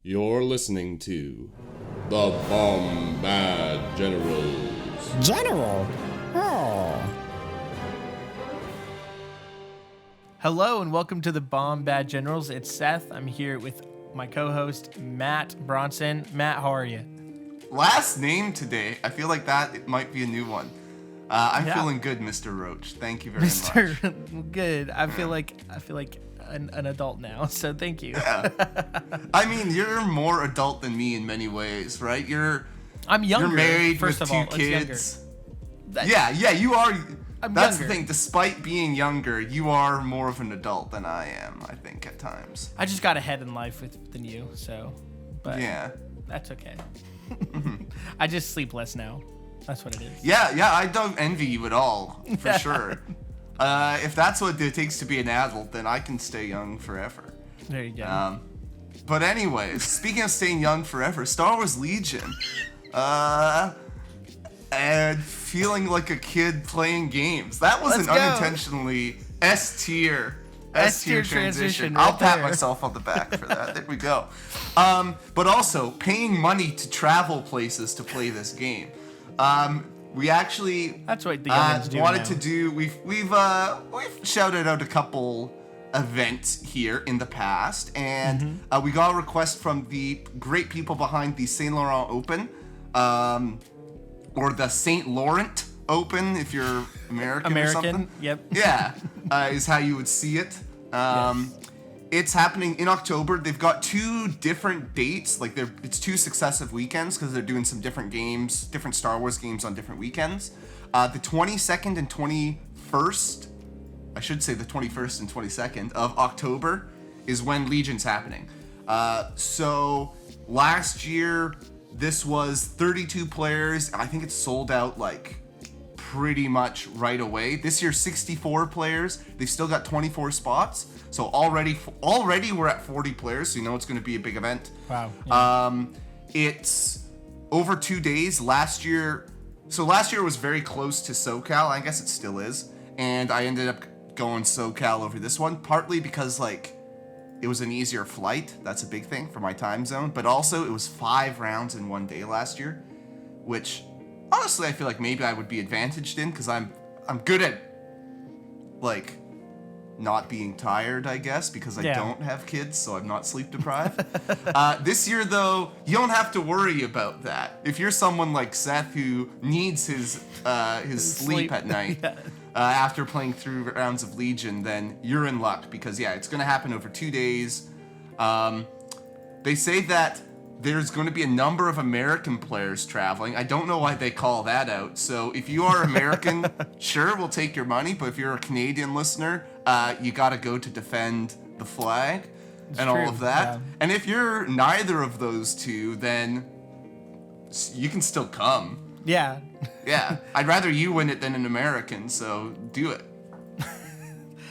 You're listening to the Bombad Generals. General? Oh. Hello and welcome to the Bombad Generals. It's Seth. I'm here with my co-host, Matt Bronson. Matt, how are you? Last name today. I feel like that it might be a new one. I'm feeling good, Mr. Roach. Thank you very much. Mr. Good. I feel like an adult now, so thank you. Yeah. I mean, you're more adult than me in many ways, right? I'm younger. You're married first with of all, two kids. That's Yeah, you are. That's younger. the thing. Despite being younger, you are more of an adult than I am, I think, at times. I just got ahead in life than you, so. But yeah. That's okay. I just sleep less now. That's what it is. Yeah, I don't envy you at all, for sure. If that's what it takes to be an adult, then I can stay young forever. There you go. But anyways, speaking of staying young forever, Star Wars Legion. And feeling like a kid playing games. That was Let's an go. unintentionally S-tier transition. right I'll pat there. myself on the back for that. There we go. But also, paying money to travel places to play this game. We actually That's what the youngins do wanted now. to do. We've shouted out a couple events here in the past, and we got a request from the great people behind the Saint Laurent Open, or the Saint Laurent Open if you're American or something. Yep. Yeah, is how you would see it. Yes. It's happening in October. They've got two different dates. Like it's two successive weekends because they're doing some different games, different Star Wars games on different weekends. The 22nd and 21st, I should say the 21st and 22nd of October is when Legion's happening. So last year, this was 32 players. I think it's sold out like pretty much right away. This year, 64 players. They've still got 24 spots. So already we're at 40 players. So you know it's going to be a big event. Wow. Yeah. It's over 2 days. Last year was very close to SoCal. I guess it still is. And I ended up going SoCal over this one, partly because like it was an easier flight. That's a big thing for my time zone. But also it was 5 rounds in one day last year, which honestly I feel like maybe I would be advantaged in because I'm good at like not being tired, I guess, because I don't have kids, so I'm not sleep deprived. This year, though, you don't have to worry about that. If you're someone like Seth who needs his sleep at night after playing through rounds of Legion, then you're in luck because, it's going to happen over 2 days. They say that there's going to be a number of American players traveling. I don't know why they call that out. So if you are American, sure, we'll take your money. But if you're a Canadian listener, you got to go to defend the flag and all of that. Yeah. And if you're neither of those two, then you can still come. Yeah. Yeah. I'd rather you win it than an American, so do it.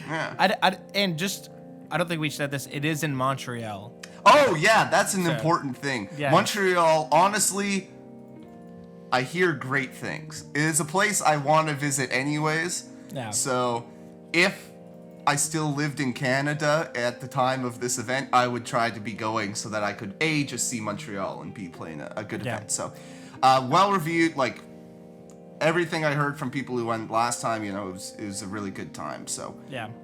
Yeah. I don't think we said this. It is in Montreal. Oh, yeah, that's an important thing. Yeah. Montreal, honestly, I hear great things. It is a place I want to visit anyways. Yeah. So if I still lived in Canada at the time of this event, I would try to be going so that I could, A, just see Montreal and B, playing a good event. So, well-reviewed, like, everything I heard from people who went last time, it was a really good time. So,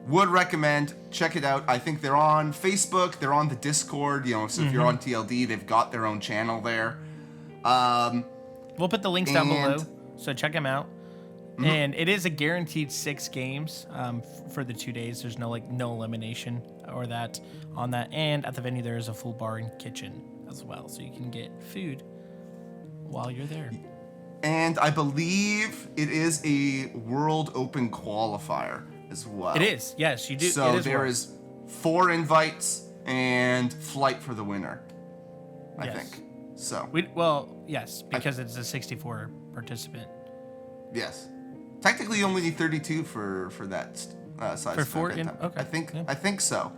would recommend, check it out. I think they're on Facebook, they're on the Discord, so if you're on TLD, they've got their own channel there. We'll put the links down below, so check them out. And it is a guaranteed 6 games for the 2 days. There's no elimination or that on that. And at the venue, there is a full bar and kitchen as well, so you can get food while you're there. And I believe it is a World Open qualifier as well. It is, yes, you do. So there is 4 invites and flight for the winner, I think. So yes, because it's a 64 participant. Yes, technically you only need 32 for that size. For 4 event. okay. I think so.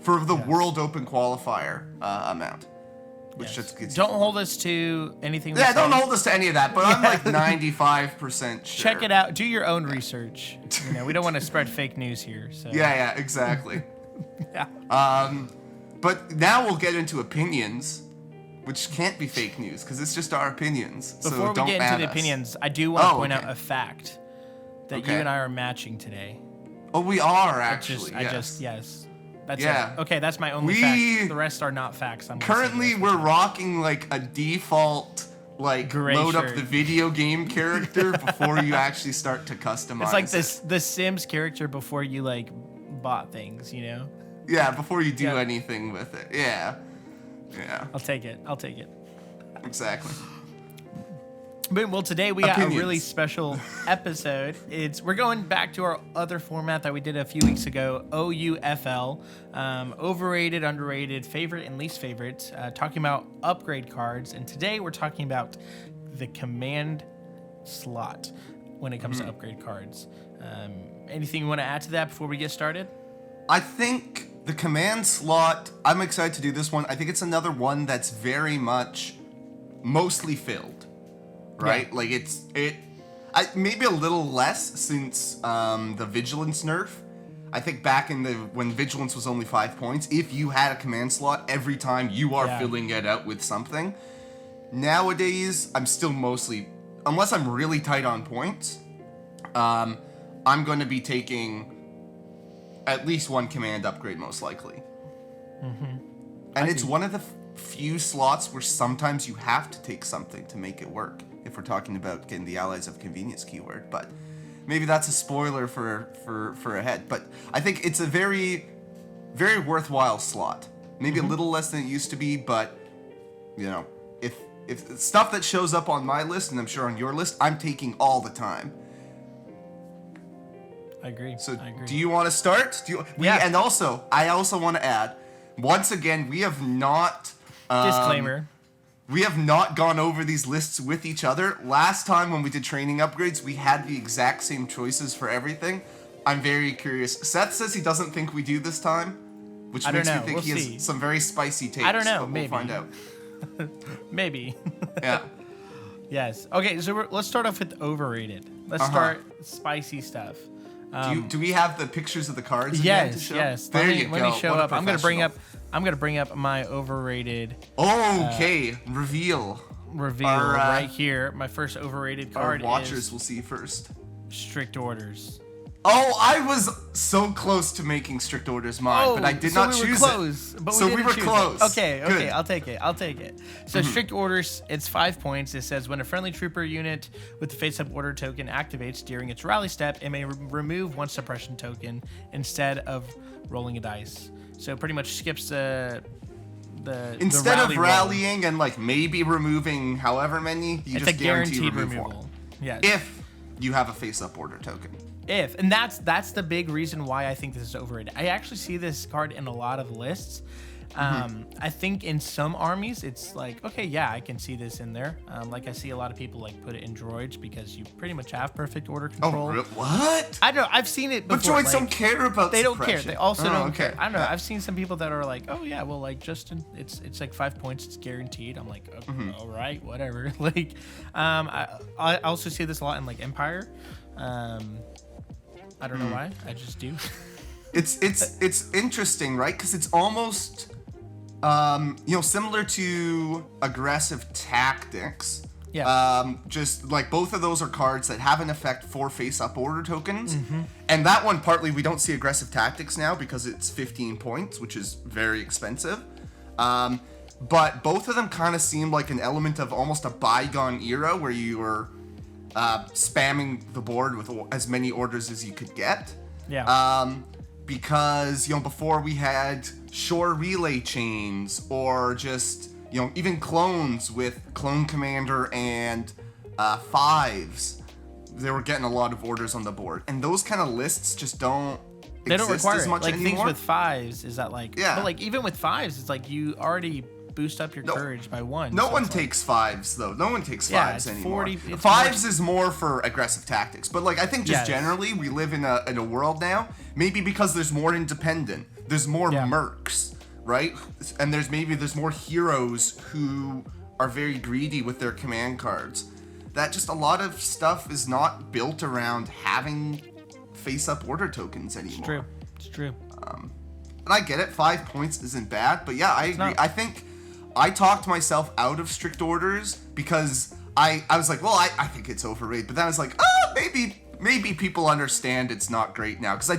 For the World Open qualifier amount. Which just gets don't hold us to anything. Yeah, don't hold us to any of that. But I'm like 95% sure. Check it out. Do your own research. We don't want to spread fake news here. So. Yeah, exactly. Yeah. But now we'll get into opinions, which can't be fake news because it's just our opinions. Before so don't we get add into the us. opinions, I do want to point okay. out a fact that Okay. you and I are matching today. Oh, we are actually. Yes. That's Yeah. it. Okay, that's my only fact. The rest are not facts. Currently, we're rocking like a default, like Gray load up shirt. the video game character before you actually start to customize. It's like it. the Sims character before you like bought things, you know? Yeah, before you do Yeah. anything with it. Yeah. I'll take it. Exactly. But well, today we got a Opinions. really special episode. We're going back to our other format that we did a few weeks ago, OUFL, overrated, underrated, favorite, and least favorite, talking about upgrade cards. And today we're talking about the command slot when it comes to upgrade cards. Anything you want to add to that before we get started? I think the command slot, I'm excited to do this one. I think it's another one that's very much mostly filled, right? Yeah. Like maybe a little less since the vigilance nerf. I think back in when vigilance was only 5 points, if you had a command slot every time you are filling it out with something. Nowadays, I'm still mostly, unless I'm really tight on points, I'm going to be taking at least one command upgrade, most likely. And it's one of the few slots where sometimes you have to take something to make it work, if we're talking about getting the Allies of Convenience keyword. But maybe that's a spoiler for ahead. But I think it's a very, very worthwhile slot. Maybe a little less than it used to be, but, you know, if stuff that shows up on my list, and I'm sure on your list, I'm taking all the time. I agree. So, I agree. do you want to start? And also, I also want to add, once again, we have not... Disclaimer. We have not gone over these lists with each other. Last time when we did training upgrades, we had the exact same choices for everything. I'm very curious. Seth says he doesn't think we do this time, which I don't makes me know. think We'll he see. has some very spicy takes. I don't know. But Maybe. We'll find out. Maybe. Yeah. Yes. Okay, so let's start off with overrated. Let's start spicy stuff. Do we have the pictures of the cards again to Yes, show? yes. There you go. Let me show What a up. I'm gonna professional. bring up my overrated Okay, reveal. reveal Our, right here. My first overrated Our card watchers is will see first. Strict Orders. Oh, I was so close to making strict orders mine, but I did not choose close, it. But So we didn't were choose close. It. Okay, Good. I'll take it. So Strict Orders, it's 5 points. It says when a friendly trooper unit with the face-up order token activates during its rally step, it may remove one suppression token instead of rolling a dice. So it pretty much skips the Instead of rally roll. rallying and like maybe removing however many, you It's just a guaranteed remove removal. one. Yes. If you have a face-up order token. And that's the big reason why I think this is overrated. I actually see this card in a lot of lists. I think in some armies it's like, okay, yeah, I can see this in there. Like I see a lot of people like put it in droids because you pretty much have perfect order control. What? I don't know. I've seen it But before. droids like, don't care about They don't care. suppression. They also don't okay. care. I don't know. I've seen some people that are like, oh yeah, well like Justin, it's like 5 points. It's guaranteed. I'm like, okay, all right, whatever. Like, I also see this a lot in like Empire. I don't know why. I just do. It's interesting, right? Because it's almost similar to aggressive tactics. Yeah. Just like both of those are cards that have an effect for face-up order tokens. And that one, partly, we don't see aggressive tactics now because it's 15 points, which is very expensive. But both of them kind of seem like an element of almost a bygone era where you were spamming the board with as many orders as you could get. Yeah. Because, before we had shore relay chains or just, even clones with Clone Commander and fives, they were getting a lot of orders on the board. And those kind of lists just don't They don't exist require as it. much Like anymore. things with fives is that like, Yeah. but like even with fives, it's like you already boost up your courage by one. No so one it's like- takes fives, though. No one takes Yeah, fives it's anymore. 40 it's Fives is more for aggressive tactics. But, like, I think just Yes. generally we live in a world now, maybe because there's more independent, there's more Yeah. mercs, right? And there's more heroes who are very greedy with their command cards. That just a lot of stuff is not built around having face-up order tokens anymore. It's true. and I get it, 5 points isn't bad, but yeah, I agree. not. I think I talked myself out of strict orders because I was like, well, I think it's overrated, but then I was like, maybe people understand it's not great now, because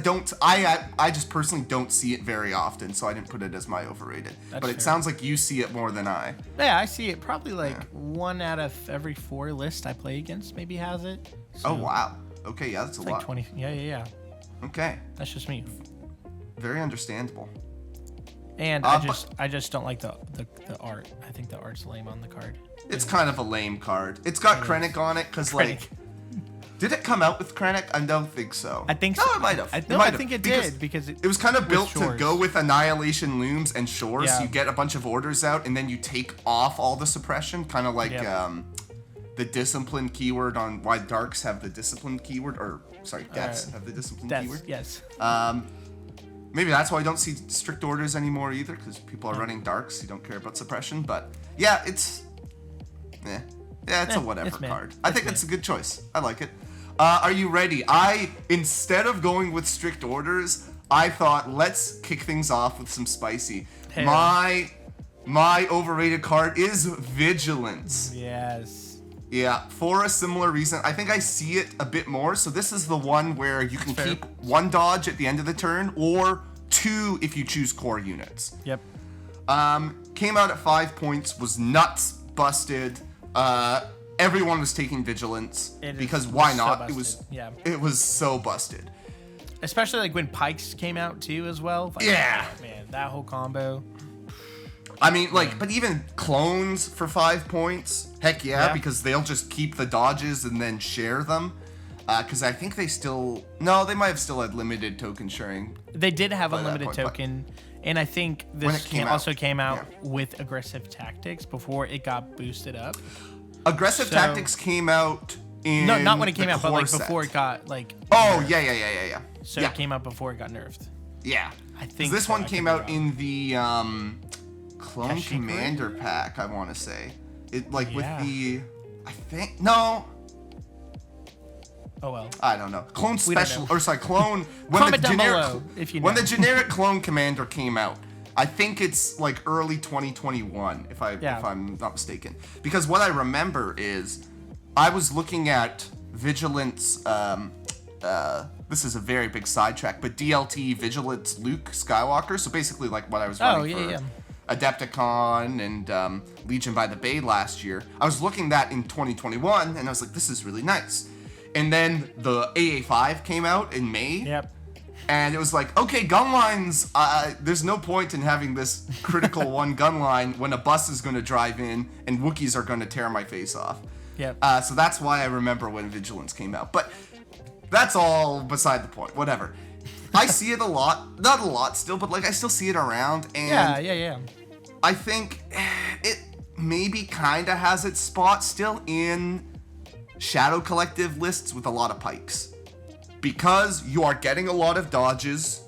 I just personally don't see it very often, so I didn't put it as my overrated. That's but it fair. sounds like you see it more than I. Yeah, I see it probably like 1 out of every 4 lists I play against maybe has it. So Oh wow. Okay, yeah, that's a it's lot. like 20. Yeah. Okay, That's just me. very understandable. And Uh, I just don't like the art. I think the art's lame on the card. It's kind of a lame card. It's got Krennic on it, because like, did it come out with Krennic? I don't think so. I think no, so. it might have. I think it did because it was kind of built to shores. go with Annihilation Looms and Shores. Yeah. You get a bunch of orders out, and then you take off all the suppression, kind of like the discipline keyword on why Darks have the discipline keyword, or sorry, Deaths have the discipline keyword. Yes. Maybe that's why I don't see strict orders anymore either, because people are running Darks who don't care about suppression. But yeah, it's a whatever it's meh. card. I think it's a good choice. I like it. Are you ready? Instead of going with strict orders, I thought let's kick things off with some spicy. Hey. My overrated card is Vigilance. Yes. Yeah, for a similar reason. I think I see it a bit more. So this is the one where you can fair. keep 1 dodge at the end of the turn, or 2 if you choose core units. Yep. Came out at 5 points, was nuts, busted. Everyone was taking Vigilance It is because why so not? busted. It was so busted. Especially like when Pikes came out too as well. Like, Yeah. oh, man, that whole combo. I mean, like, but even clones for 5 points, heck yeah, because they'll just keep the dodges and then share them. Because I think they might have still had limited token sharing. They did have By that unlimited point, token, and I think this came also out, came out yeah. with aggressive tactics before it got boosted up. Aggressive tactics came out in No, not when it came the out, but core like set. before it got like. Oh, nerfed. yeah. So it came out before it got nerfed. Yeah. I think this so, one I came could be out wrong. in the Clone Kashyyyk Commander pack, I want to say. It with Yeah. the I think no, Oh well. I don't know. Clone We don't Special know. or sorry, Clone when Comment the down generic below if you when know. the generic Clone Commander came out. I think it's like early 2021 if I'm not mistaken. Because what I remember is I was looking at Vigilance this is a very big sidetrack, but DLT Vigilance Luke Skywalker. So basically like what I was running for Adepticon and Legion by the Bay last year. I was looking that in 2021 and I was like, this is really nice. And then the AA5 came out in May. Yep. And it was like, okay, gun lines, there's no point in having this critical 1 gun line when a bus is going to drive in and Wookiees are going to tear my face off. Yep. So that's why I remember when Vigilance came out. But that's all beside the point. Whatever. I see it a lot. Not a lot still, but like I still see it around. And Yeah. I think it maybe kind of has its spot still in Shadow Collective lists with a lot of pikes. Because you are getting a lot of dodges.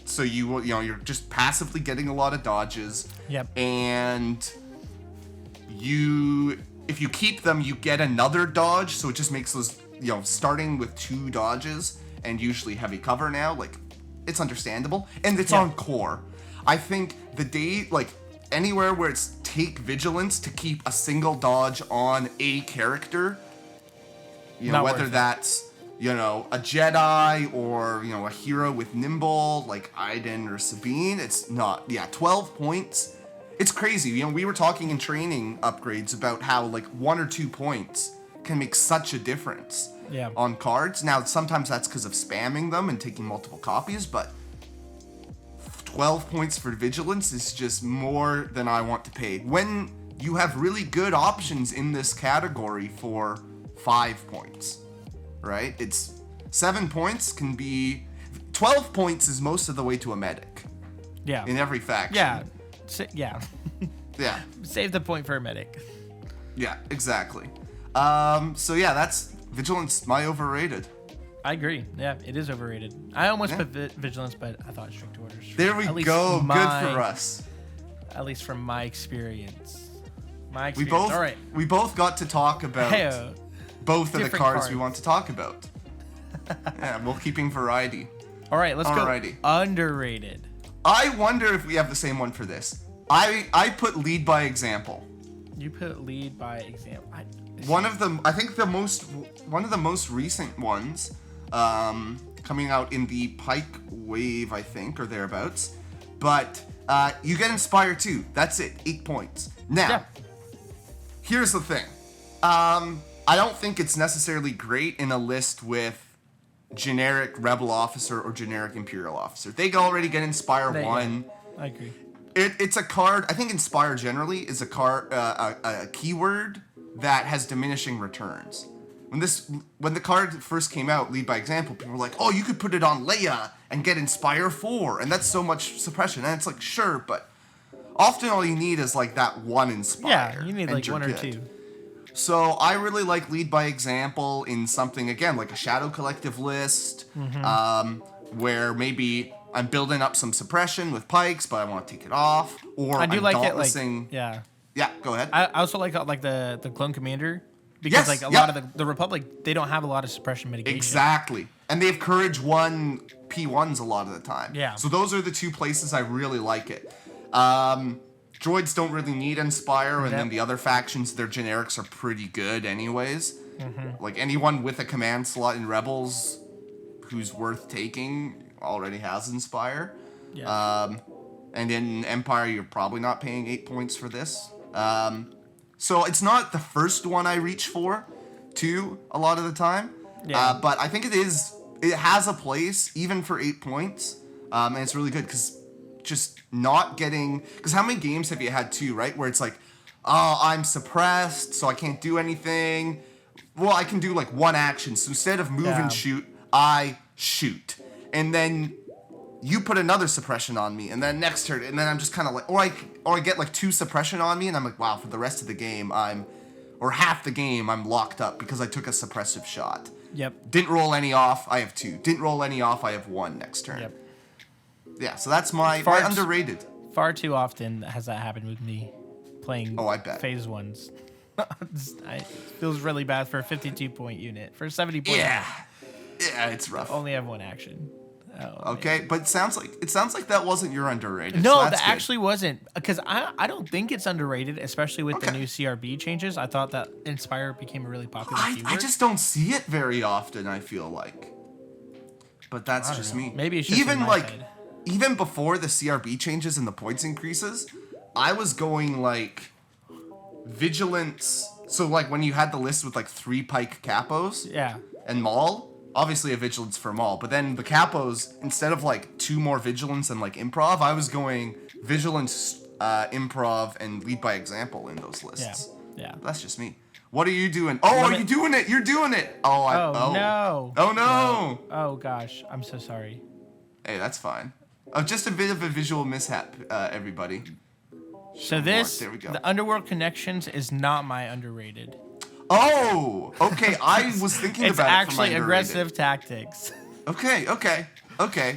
So you're just passively getting a lot of dodges. Yep. And if you keep them, you get another dodge, so it just makes those, starting with 2 dodges and usually heavy cover now, like, it's understandable. And it's on core. I think anywhere where it's take Vigilance to keep a single dodge on a character, Not whether worth it. that's, a Jedi or, a hero with Nimble, like Iden or Sabine, it's not, 12 points. It's crazy. We were talking in training upgrades about how like 1 or 2 points can make such a difference on cards. Now, sometimes that's because of spamming them and taking multiple copies, but 12 points for Vigilance is just more than I want to pay. When you have really good options in this category for 5 points, right? It's 7 points can be... 12 points is most of the way to a medic. Yeah. In every faction. Yeah. Yeah. Save the point for a medic. Yeah, exactly. That's Vigilance, my overrated. I agree. Yeah, it is overrated. I almost put Vigilance, but I thought strict orders. There we go. Good for us. At least from my experience. We both got to talk about both of the different cards cards. we want to talk about. Yeah, we're keeping variety. All right, let's Alrighty. go underrated. I wonder if we have the same one for this. I put lead by example. You put lead by example. One of the most recent ones, coming out in the Pike wave, I think, or thereabouts. But you get Inspire too. That's it. 8 points. Now, here's the thing. I don't think it's necessarily great in a list with generic Rebel Officer or generic Imperial Officer. They already get Inspire 1. I agree. It's a card. I think Inspire generally is a card, a keyword that has diminishing returns. When the card first came out, Lead by Example, people were like, "Oh, you could put it on Leia and get Inspire 4, and that's so much suppression." And it's like, sure, but often all you need is like that one Inspire. Yeah, you need like one or two. So I really like Lead by Example in something, again, like a Shadow Collective list, where maybe I'm building up some suppression with Pikes, but I want to take it off. Or I do I'm like dauntlessing. it, like, Yeah, go ahead. I also like the Clone Commander, because Yes, like a lot of the Republic, they don't have a lot of suppression mitigation. Exactly. And they have Courage 1 P1s a lot of the time. Yeah. So those are the two places I really like it. Droids don't really need Inspire, and then the other factions, their generics are pretty good anyways. Like anyone with a command slot in Rebels who's worth taking already has Inspire. Yeah. And in Empire, you're probably not paying 8 points for this. So it's not the first one I reach for, too, a lot of the time. Yeah. But I think it has a place, even for 8 points. And it's really good, because just not getting... Because how many games have you had, too, right? Where it's like, oh, I'm suppressed, so I can't do anything. Well, I can do, like, one action. So instead of move and shoot, I shoot. And then you put another suppression on me, and then next turn, and then I'm just kind of like... Or I get, like, 2 suppression on me, and I'm like, wow, for the rest of the game, or half the game, I'm locked up because I took a suppressive shot. Yep. Didn't roll any off, I have 2. Didn't roll any off, I have 1 next turn. Yep. Yeah, so that's my underrated. Far too often has that happened with me playing I bet. phase ones. It feels really bad for a 52-point unit. For a 70-point Yeah, it's rough. only have one action. Oh, Okay, but it sounds like that wasn't your underrated. no, so that's that good. actually wasn't, because I don't think it's underrated, especially with the new CRB changes. I thought that Inspire became a really popular keyword. I just don't see it very often, I feel like. But that's just me. Maybe it's just even in my like head. even before the CRB changes and the points increases, I was going like Vigilance. So like when you had the list with like 3 Pike Capos and Maul, obviously a Vigilance for Maul, but then the Capos, instead of like 2 more Vigilance and like Improv, I was going Vigilance, Improv, and Lead by Example in those lists. Yeah. That's just me. What are you doing? Oh, are you doing it? You're doing it. Oh, no. Oh, no. Oh, gosh. I'm so sorry. Hey, that's fine. Just a bit of a visual mishap, everybody. So this, There we go. the Underworld Connections is not my underrated. Oh, okay. I was thinking It's about it for my actually underrated. aggressive tactics. Okay.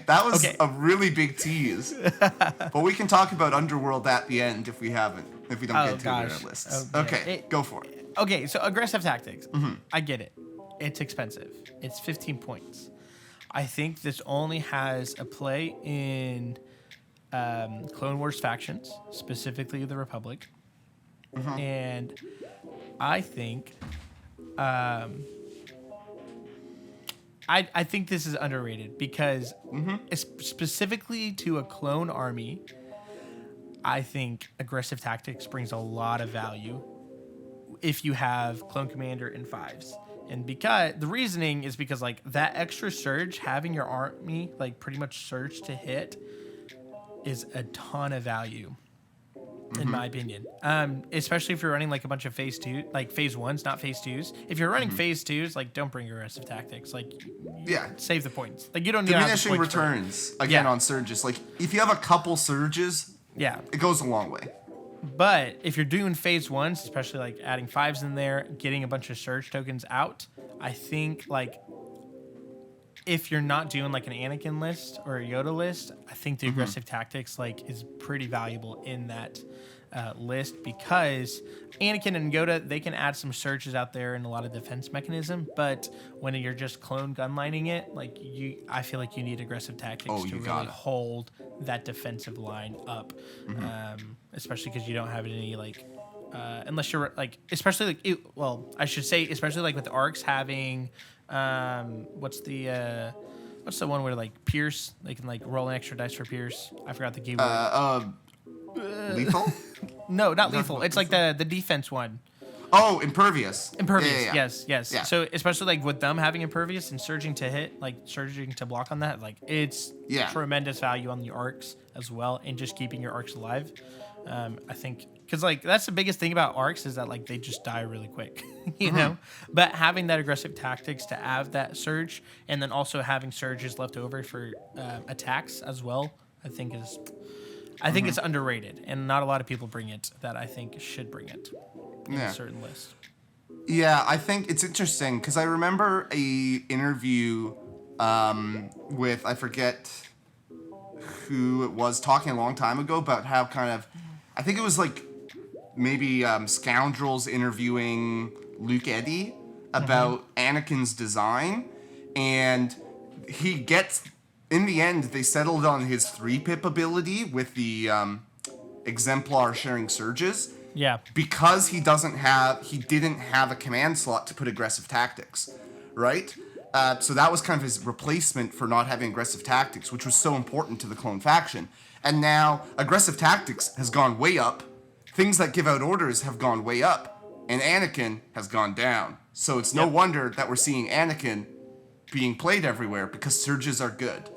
That was a really big tease. But we can talk about Underworld at the end if we don't get to it in our lists. Okay, go for it. Okay, so aggressive tactics. I get it. It's expensive. It's 15 points. I think this only has a play in Clone Wars factions, specifically the Republic. And I think I think this is underrated because specifically to a clone army, I think aggressive tactics brings a lot of value if you have Clone Commander in 5s. And because the reasoning is because like that extra surge, having your army like pretty much surge to hit is a ton of value. In my opinion, especially if you're running like a bunch of phase 1s, not phase 2s. If you're running phase 2s, like don't bring aggressive tactics. Like, save the points. Like you don't need diminishing returns again on surges. Like if you have a couple surges, it goes a long way. But if you're doing phase 1s, especially like adding 5s in there, getting a bunch of surge tokens out, I think like if you're not doing like an Anakin list or a Yoda list, I think the aggressive tactics like is pretty valuable in that list, because Anakin and Yoda, they can add some surges out there and a lot of defense mechanism, but when you're just clone gunlining it, like I feel like you need aggressive tactics to really hold that defensive line up, especially because you don't have any like unless you're like, especially like I should say especially like with the arcs having what's the one where like Pierce, they can like roll an extra dice for Pierce. I forgot the keyword. Lethal? No, not lethal. It's like the defense one. Oh, impervious. Impervious. Yeah. Yes. Yeah. So especially like with them having impervious and surging to hit, like surging to block on that, like it's tremendous value on the arcs as well, and just keeping your arcs alive. I think because like that's the biggest thing about arcs is that like they just die really quick, you know. But having that aggressive tactics to have that surge, and then also having surges left over for attacks as well, I think it's underrated, and not a lot of people bring it that I think should bring it in a certain list. Yeah, I think it's interesting because I remember a interview with, I forget who it was, talking a long time ago about how kind of, I think it was like maybe Scoundrels interviewing Luke Eddy about Anakin's design, and he gets, in the end, they settled on his 3-pip ability with the Exemplar sharing surges. Yeah. Because he didn't have a command slot to put aggressive tactics, right? So that was kind of his replacement for not having aggressive tactics, which was so important to the clone faction. And now aggressive tactics has gone way up. Things that give out orders have gone way up, and Anakin has gone down. So it's no wonder that we're seeing Anakin being played everywhere, because surges are good.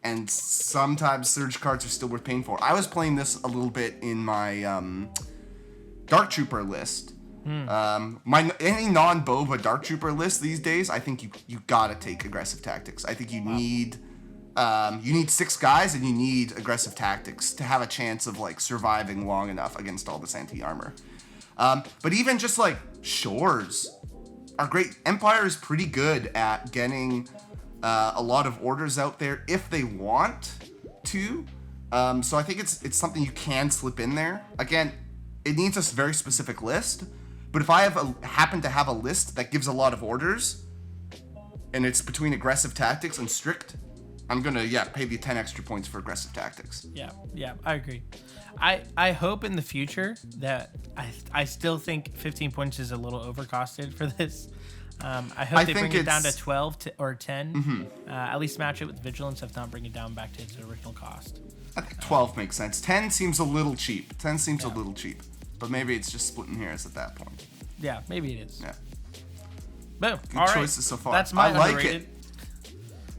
And sometimes surge cards are still worth paying for. I was playing this a little bit in my Dark Trooper list. Any non-Boba Dark Trooper list these days, I think you gotta take aggressive tactics. I think you need 6 guys, and you need aggressive tactics to have a chance of like surviving long enough against all this anti-armor. But even just like Shores are great. Empire is pretty good at getting a lot of orders out there if they want to. So I think it's something you can slip in there. Again, it needs a very specific list. But if I happen to have a list that gives a lot of orders, and it's between aggressive tactics and strict, I'm gonna pay the 10 extra points for aggressive tactics. Yeah, I agree. I hope in the future that I still think 15 points is a little overcosted for this. I hope they bring it down to 12 or 10. At least match it with Vigilance, if not bring it down back to its original cost. I think 12 makes sense. 10 seems a little cheap. A little cheap. But maybe it's just splitting hairs at that point. Yeah, maybe it is. Yeah. Boom. Good choices so far. That's my underrated. Like it.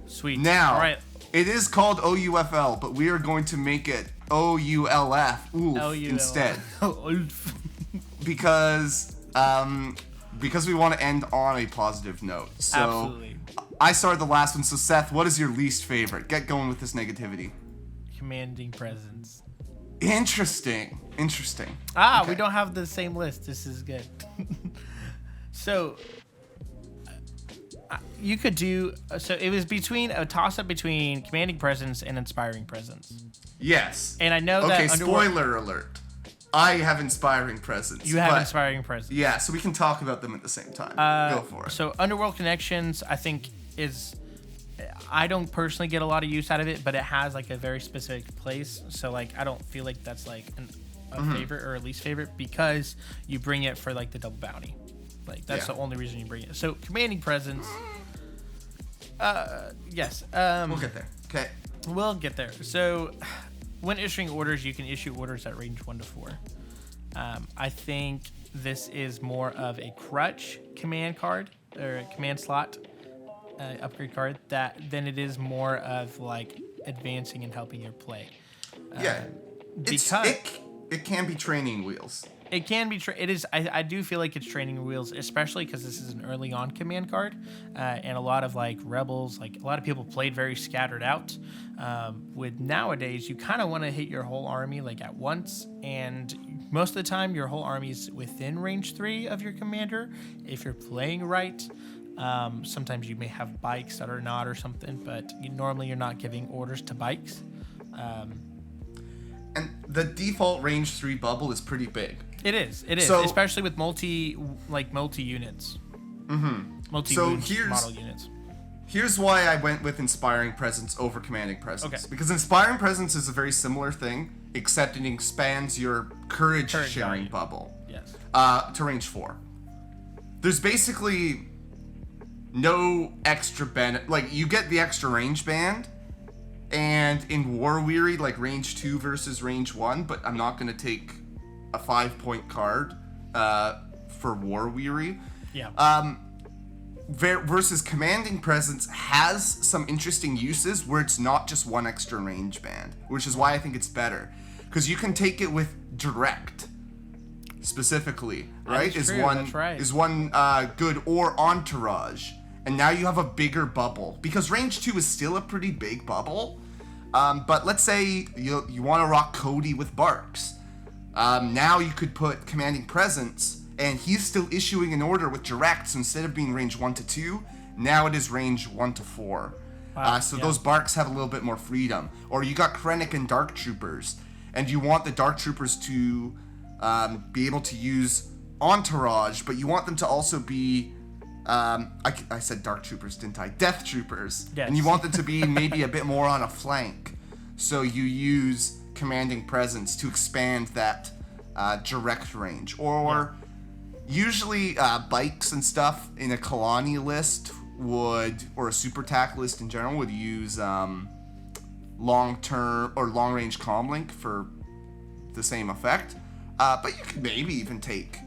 Sweet. Now, all right. It is called OUFL, but we are going to make it OULF instead. Because we want to end on a positive note. So Absolutely. I started the last one. So Seth, what is your least favorite? Get going with this negativity. Commanding presence. Interesting. Okay. We don't have the same list. This is good. So you could do. So it was between a toss-up between commanding presence and inspiring presence. Yes. And I know that. Okay. Spoiler alert. I have inspiring presence. You have inspiring presence. Yeah. So we can talk about them at the same time. Go for it. So Underworld Connections, I think is. I don't personally get a lot of use out of it, but it has like a very specific place. So like I don't feel like that's like a favorite or a least favorite, because you bring it for like the double bounty. Like that's the only reason you bring it. So commanding presence. Yes. We'll get there. Okay. We'll get there. So when issuing orders, you can issue orders at range 1 to 4. I think this is more of a crutch command card or a command slot. Upgrade card than it is more of like advancing and helping your play. Because it can be training wheels. It can be. It is. I do feel like it's training wheels, especially because this is an early on command card, and a lot of like rebels, like a lot of people played very scattered out. With nowadays, you kind of want to hit your whole army like at once, and most of the time your whole army is within range 3 of your commander if you're playing right. Sometimes you may have bikes that are not or something, but normally you're not giving orders to bikes. And the default range 3 bubble is pretty big. It is, So- especially with multi units. Multi model units. Here's why I went with Inspiring Presence over Commanding Presence. Okay. Because Inspiring Presence is a very similar thing, except it expands your courage sharing value. bubble Yes. to range 4. There's basically no extra benefit. Like, you get the extra range band, and in War Weary, like range 2 versus range 1, but I'm not going to take a 5-point card for War Weary. Yeah. Versus Commanding Presence has some interesting uses where it's not just one extra range band, which is why I think it's better. Because you can take it with Direct, specifically, right? That's true, that's right. Is one good, or Entourage. And now you have a bigger bubble. Because range 2 is still a pretty big bubble. But let's say you want to rock Cody with Barks. Now you could put Commanding Presence, and he's still issuing an order with Direct, so instead of being range 1 to 2, now it is range 1 to 4. Wow, So yeah. those Barks have a little bit more freedom. Or you got Krennic and Dark Troopers, and you want the Dark Troopers to be able to use Entourage, but you want them to also be... I said Dark Troopers, didn't I? Death Troopers. Yes. And you want them to be maybe a bit more on a flank. So you use Commanding Presence to expand that direct range. Or usually bikes and stuff in a Kalani list would, or a super tack list in general, would use long-term or long-range comlink for the same effect. But you could maybe even take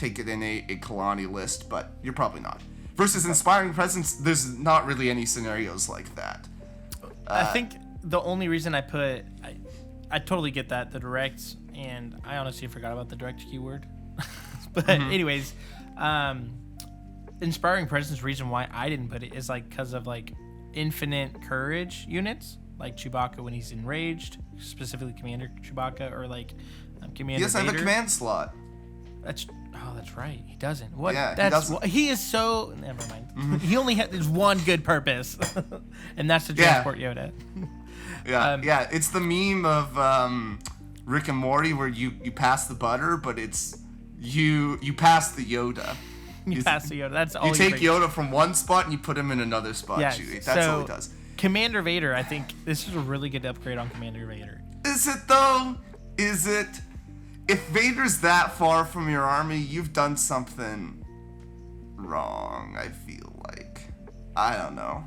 it in a Kalani list, but you're probably not. Versus Inspiring Presence, there's not really any scenarios like that. I think the only reason I totally get that, the direct, and I honestly forgot about the direct keyword. But anyways, Inspiring Presence, reason why I didn't put it is like because of like infinite courage units, like Chewbacca when he's enraged, specifically Commander Chewbacca, or like Commander He doesn't Vader. have a command slot. That's right. He doesn't. What? Yeah, he that's doesn't. he is so. Never mind. He only has one good purpose, and that's to transport Yoda. Yeah, it's the meme of Rick and Morty where you pass the butter, but it's you pass the Yoda. You pass the Yoda. That's all. You take Yoda from one spot and you put him in another spot, Yes, Chewie. That's so all he does. Commander Vader, I think this is a really good upgrade on Commander Vader. Is it though? Is it? If Vader's that far from your army, you've done something wrong, I feel like. I don't know.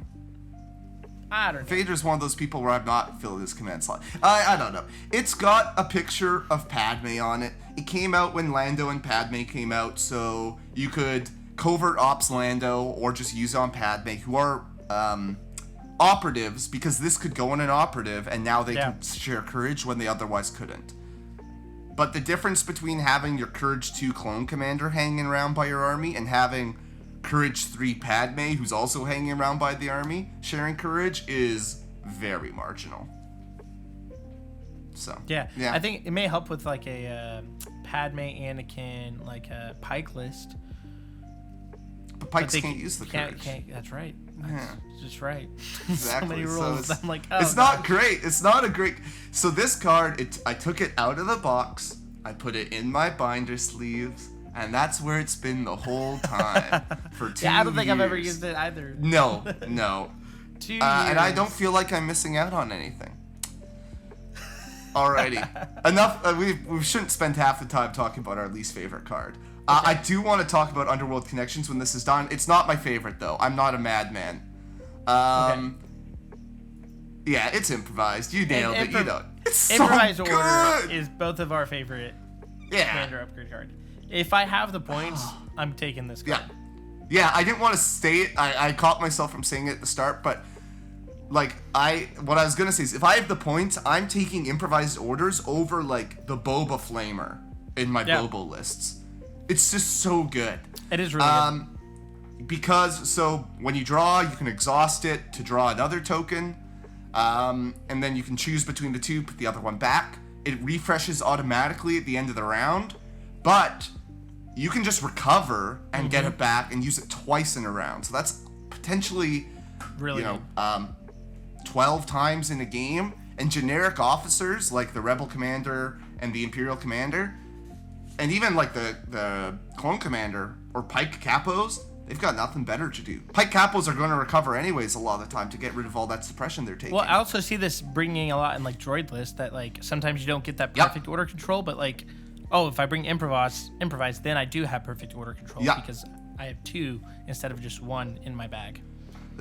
I don't know. Vader's one of those people where I've not filled his command slot. I don't know. It's got a picture of Padme on it. It came out when Lando and Padme came out, so you could covert ops Lando or just use on Padme, who are operatives, because this could go in an operative, and now they can share courage when they otherwise couldn't. But the difference between having your Courage 2 clone commander hanging around by your army and having Courage 3 Padme, who's also hanging around by the army, sharing courage, is very marginal. So Yeah, I think it may help with like a Padme, Anakin, like a Pike list. But Pikes But they can't use the courage. That's right. That's just right. Exactly. So many So rules. it's, I'm like, it's not great. It's not a great. So this card, I took it out of the box. I put it in my binder sleeves, and that's where it's been the whole time for 2 years. Yeah, I don't think I've ever used it either. No. 2 years. And I don't feel like I'm missing out on anything. Alrighty. Enough. We shouldn't spend half the time talking about our least favorite card. I do want to talk about Underworld Connections when this is done. It's not my favorite, though. I'm not a madman. Yeah, it's improvised. You nailed it. You know. It's so Improvised good. Order is both of our favorite Yeah. commander upgrade card. If I have the points, I'm taking this card. Yeah, I didn't want to say it. I caught myself from saying it at the start, but like what I was gonna say is if I have the points, I'm taking improvised orders over like the Boba Flamer in my Bobo lists. It's just so good. It is really good. Because so when you draw, you can exhaust it to draw another token, and then you can choose between the two, put the other one back. It refreshes automatically at the end of the round, but you can just recover and get it back and use it twice in a round. So that's potentially, Really good. 12 times in a game, And generic officers like the Rebel Commander and the Imperial Commander, and even like the Clone Commander or Pike Capos, they've got nothing better to do. Pike Capos are going to recover anyways a lot of the time to get rid of all that suppression they're taking. Well, I also see this bringing a lot in like droid lists that like sometimes you don't get that perfect order control, but like, oh, if I bring improvise, then I do have perfect order control because I have 2 instead of just 1 in my bag.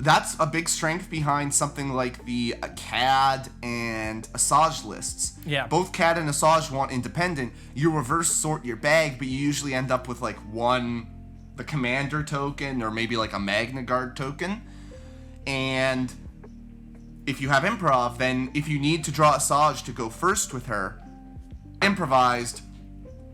That's a big strength behind something like the CAD and Asajj lists. Yeah. Both CAD and Asajj want independent. You reverse sort your bag, but you usually end up with like the commander token or maybe like a Magna Guard token. And if you have improv, then if you need to draw Asajj to go first with her, improvised,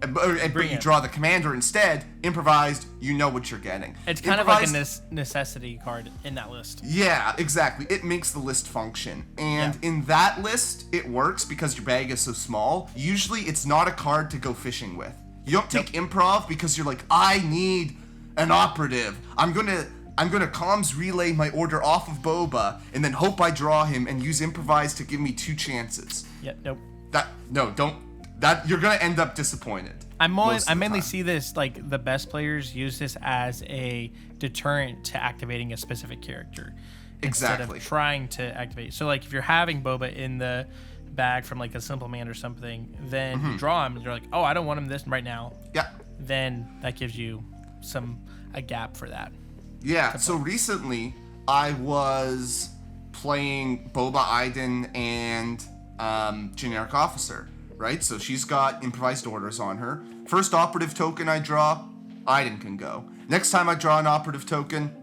but you draw the commander instead, improvised, you know what you're getting. It's kind of like a necessity card in that list. Yeah, exactly. It makes the list function. And in that list, it works because your bag is so small. Usually, it's not a card to go fishing with. You don't take improv because you're like, I need an operative. I'm gonna comms relay my order off of Boba and then hope I draw him and use improvise to give me 2 chances. Yeah, nope. You're gonna end up disappointed. I mainly see this like the best players use this as a deterrent to activating a specific character. Instead of trying to activate. So like if you're having Boba in the bag from like a simple man or something, then you draw him and you're like, oh, I don't want him this right now. Yeah. Then that gives you a gap for that. Yeah. So recently I was playing Boba Iden and generic officer. Right, so she's got improvised orders on her. First operative token I draw, Iden can go. Next time I draw an operative token,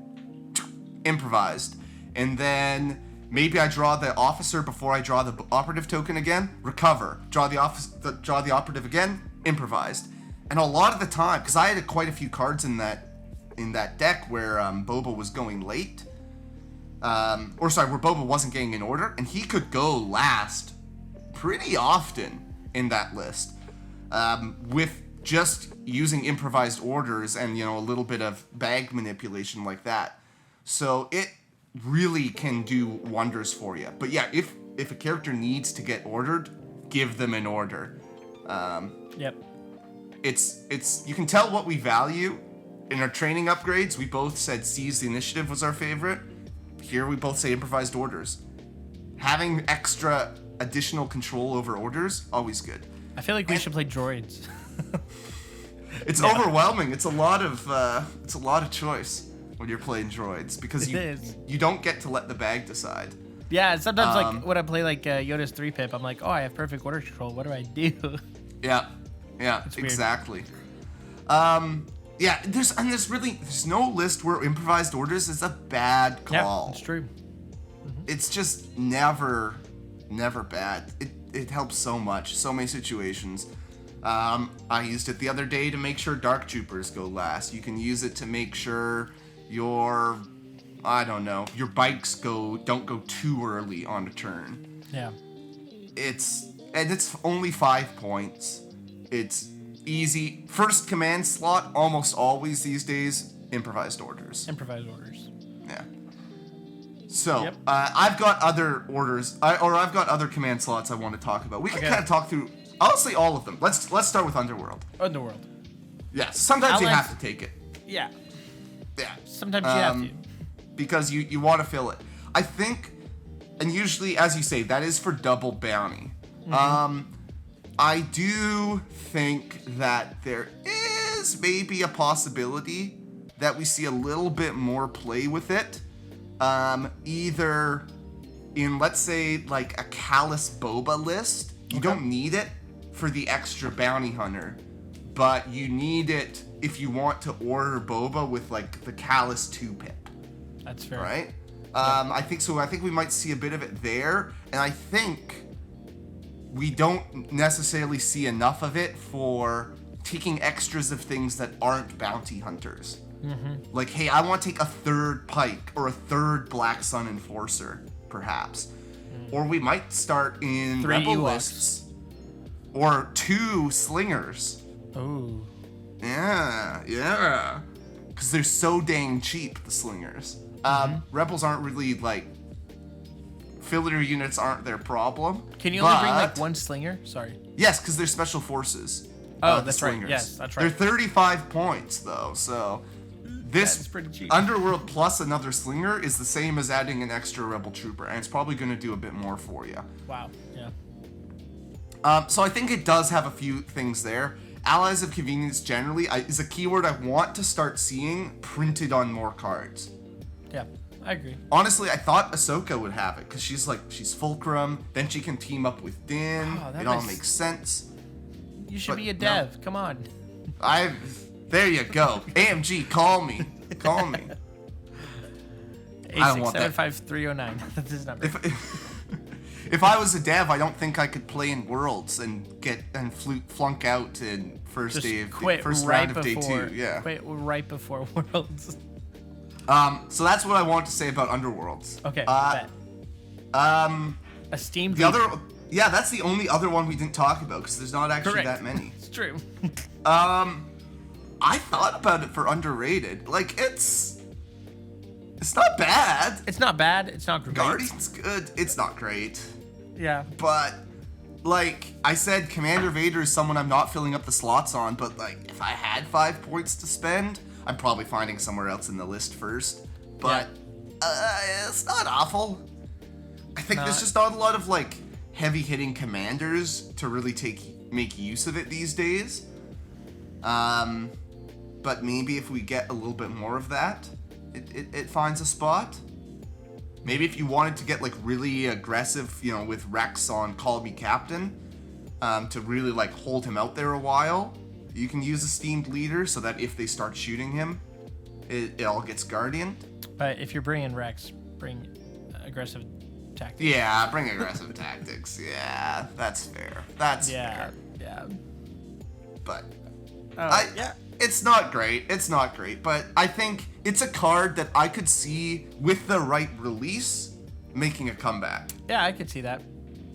improvised. And then maybe I draw the officer before I draw the operative token again, recover. Draw the operative again, improvised. And a lot of the time, because I had quite a few cards in that deck where Boba was going late, where Boba wasn't getting in order, and he could go last pretty often in that list, with just using improvised orders and a little bit of bag manipulation like that. So it really can do wonders for you. But yeah, if a character needs to get ordered, give them an order. It's you can tell what we value in our training upgrades. We both said seize the initiative was our favorite. Here we both say improvised orders. Having extra additional control over orders, always good. I feel like we should play droids. It's overwhelming. It's a lot of choice when you're playing droids because you don't get to let the bag decide. Yeah, sometimes like when I play like Yoda's 3-pip, I'm like, oh, I have perfect order control. What do I do? Yeah, exactly. There's no list where improvised orders is a bad call. Yeah, it's true. It's just never bad. It helps so much, so many situations. I used it the other day to make sure Dark Troopers go last. You can use it to make sure your bikes don't go too early on a turn. Yeah. It's only 5 points. It's easy. First command slot, almost always these days, improvised orders. Yeah. So, I've got other orders, I've got other command slots I want to talk about. We can kind of talk through, honestly, all of them. Let's start with Underworld. Yeah, sometimes you have to take it. Yeah. Yeah. Sometimes you have to. Because you want to fill it. I think, and usually, as you say, that is for double bounty. Mm-hmm. I do think that there is maybe a possibility that we see a little bit more play with it. Either in, let's say, like a Callous Boba list. You don't need it for the extra bounty hunter, but you need it if you want to order Boba with like the Callous 2-pip. That's fair. Right? I think so. I think we might see a bit of it there, and I think we don't necessarily see enough of it for taking extras of things that aren't bounty hunters. Mm-hmm. Like, hey, I want to take a 3rd Pike or a 3rd Black Sun Enforcer, perhaps. Or we might start in 3 Rebel Ewoks. lists. Or 2 Slingers. Oh. Yeah. Because they're so dang cheap, the Slingers. Rebels aren't really, like, filler units aren't their problem. Can you only bring like one slinger? Sorry. Yes, because they're special forces. Oh, the that's right. slingers. Yes, that's right. They're 35 points though, so this That's pretty cheap. Underworld plus another slinger is the same as adding an extra rebel trooper, and it's probably going to do a bit more for you. Wow. Yeah. So I think it does have a few things there. Allies of convenience generally is a keyword I want to start seeing printed on more cards. Yeah, I agree. Honestly, I thought Ahsoka would have it because she's Fulcrum. Then she can team up with Din. Oh, it all makes sense. You should But be a no. dev. Come on. There you go. AMG, call me. Call me. I don't want that. 8675309. That's his number. If I was a dev, I don't think I could play in Worlds and flunk out in first round of day 2. Yeah. Quit right before Worlds. So that's what I want to say about Underworlds. Okay. Bet. A Steam. Yeah, that's the only other one we didn't talk about because there's not actually that many. It's true. I thought about it for underrated. Like it's not bad. It's not bad. It's not great. Guardian's good. It's not great. Yeah. But like I said, Commander Vader is someone I'm not filling up the slots on. But like if I had 5 points to spend, I'm probably finding somewhere else in the list first. But it's not awful. I think there's just not a lot of like heavy hitting commanders to really make use of it these days. But maybe if we get a little bit more of that, it finds a spot. Maybe if you wanted to get like really aggressive, with Rex on Call Me Captain, to really like hold him out there a while, you can use a steamed leader so that if they start shooting him, it all gets Guardian. But if you're bringing Rex, bring aggressive tactics. Yeah, bring aggressive tactics. Yeah, that's fair. That's fair. Yeah. But yeah. It's not great. It's not great, but I think it's a card that I could see with the right release making a comeback. Yeah, I could see that.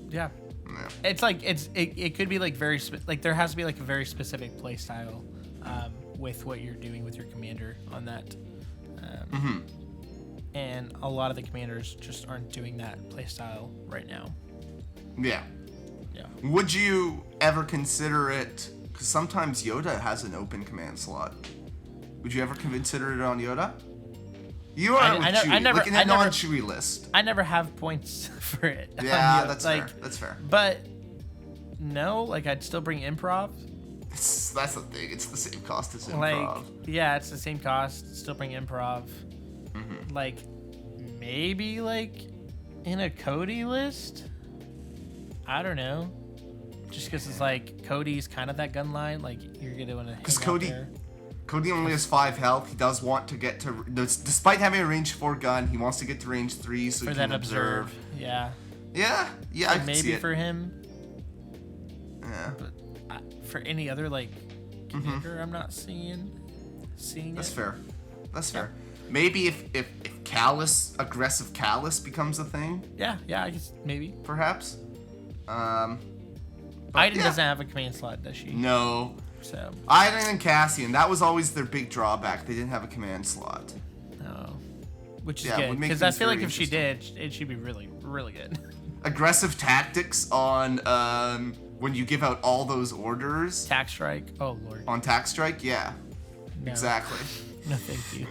Yeah. It's like it could be like there has to be like a very specific play style with what you're doing with your commander on that. And a lot of the commanders just aren't doing that play style right now. Yeah. Yeah. Would you ever consider it? Because sometimes Yoda has an open command slot. Would you ever consider it on Yoda? You are with Chewie, like in a non-Chewie list. I never have points for it. Yeah, that's fair. That's fair. But no, like I'd still bring improv. That's the thing. It's the same cost as improv. Like, yeah, it's the same cost. Still bring improv. Like, maybe like in a Cody list. I don't know. Just because it's like Cody's kind of that gun line. Like you're gonna want to. Because Cody only has 5 health. He does want to get to, despite having a range 4 gun, he wants to get to range 3 so he can observe. Yeah. Yeah, so I can maybe see it. for him. Yeah. But for any other like commander, I'm not seeing That's it. fair. That's fair. Maybe if aggressive Callus becomes a thing. Yeah, I guess maybe. Perhaps. Iden doesn't have a command slot, does she? No. So. Iden and Cassian, that was always their big drawback. They didn't have a command slot. No. Which is would good, make because I things feel like very if she did, it should be really, really good. Aggressive tactics on when you give out all those orders. Tax strike. Oh lord. On tax strike, yeah. No. Exactly. No, thank you.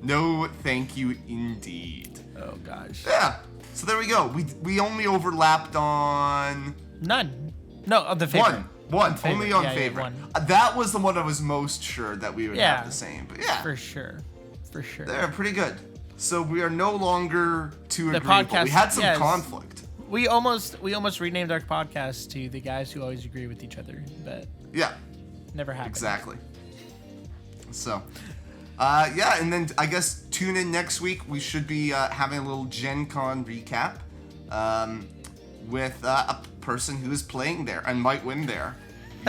No, thank you indeed. Oh gosh. Yeah. So there we go. We only overlapped on none. No, the favorite. One. Only on favorite. One. That was the one I was most sure that we would have the same. But yeah. For sure. They're pretty good. So we are no longer too the agreeable. Podcast, we had some conflict. We almost renamed our podcast to the guys who always agree with each other, but never happened. Exactly. So, and then I guess tune in next week. We should be having a little Gen Con recap with a person who is playing there and might win there.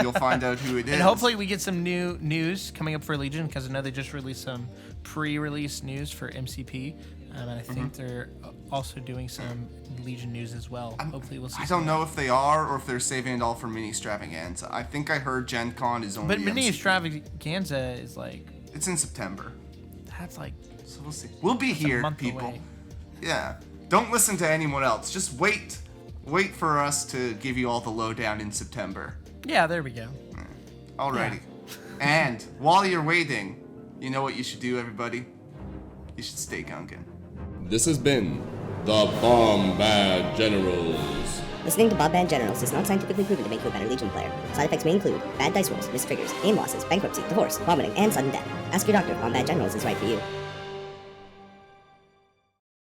You'll find out who it is. And hopefully we get some new news coming up for Legion, because I know they just released some pre-release news for MCP, and I think they're also doing some Legion news as well. Hopefully we'll see. I don't know if they are or if they're saving it all for Mini Extravaganza. I think I heard Gen Con is only But Mini MCP. Extravaganza is like... It's in September. That's like... So we'll see. We'll be here, a month people. Away. Yeah. Don't listen to anyone else. Just wait for us to give you all the lowdown in September. Yeah, there we go. Alrighty. And while you're waiting, you know what you should do, everybody? You should stay gunkin'. This has been the Bombad Generals. Listening to Bombad Generals is not scientifically proven to make you a better Legion player. Side effects may include bad dice rolls, missed triggers, aim losses, bankruptcy, divorce, vomiting, and sudden death. Ask your doctor if Bombad Generals is right for you.